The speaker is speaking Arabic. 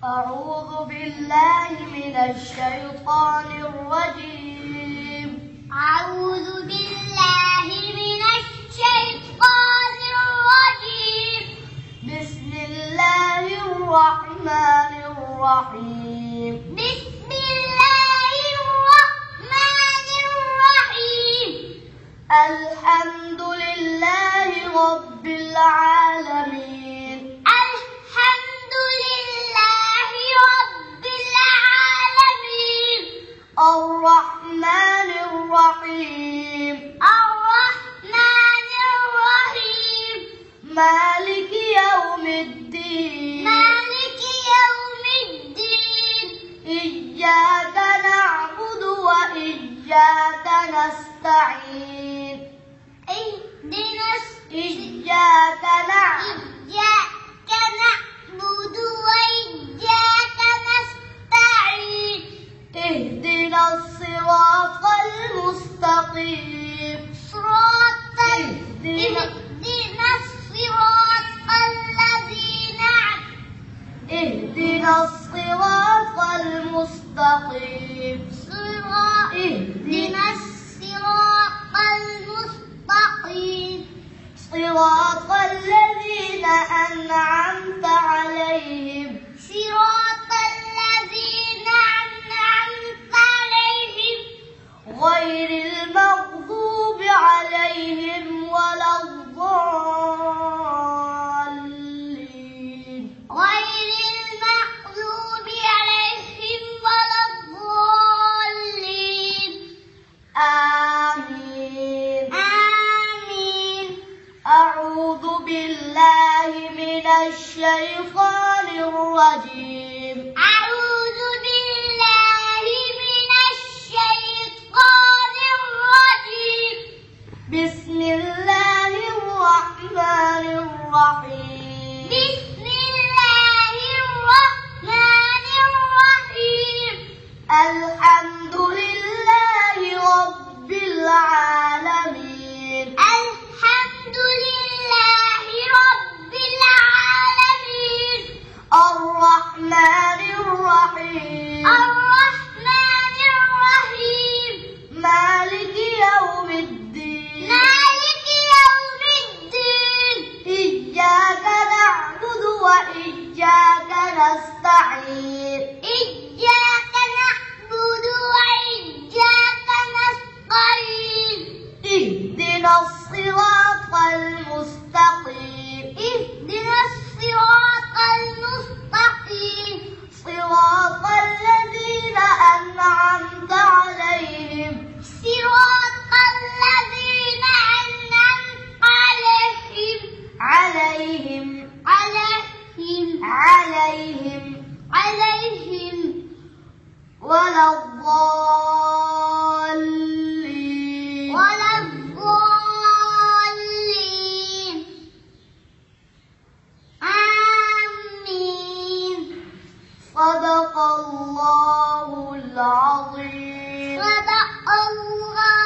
أعوذ بالله من الشيطان الرجيم. أعوذ بالله من الشيطان الرجيم. بسم الله الرحمن الرحيم. بسم الله الرحمن الرحيم. الحمد لله رب العالمين. الحمد لله رب العالمين. الرحمن الرحيم. الرحمن الرحيم. مالك يوم الدين. مالك يوم الدين. إياك نعبد وإياك نستعين. إياك نعبد وإياك نستعين. اهدنا الصراط المستقيم. اهدنا الصراط الذين اهدنا الصراط المستقيم. اهدنا الصراط المستقيم. صراط الذين أنعمت عليهم. صراط الذين أنعمت عليهم. غير المغضوب عليهم ولا الضالين. غير المغضوب عليهم ولا الضالين. آمين. آمين. أعوذ بالله من الشيطان الرجيم. أعوذ بالله من الشيطان الرجيم. بسم الله الرحمن الرحيم. بسم الله الرحمن الرحيم. الحمد لله رب العالمين. الحمد لله رب العالمين. الرحمن الرحيم. الرحمن الرحيم. مالك يوم الدين. مالك يوم الدين. إياك نعبد وإياك نستعين. إياك نعبد وإياك نستعين. اهدنا الصراط المستقيم. اهدنا الصراط المستقيم. صراط الذين أنعمت عليهم. صراط الذين أنعمت عليهم. عليهم ولا الضالين. ولا الضالين. آمين. صدق الله العظيم. صدق الله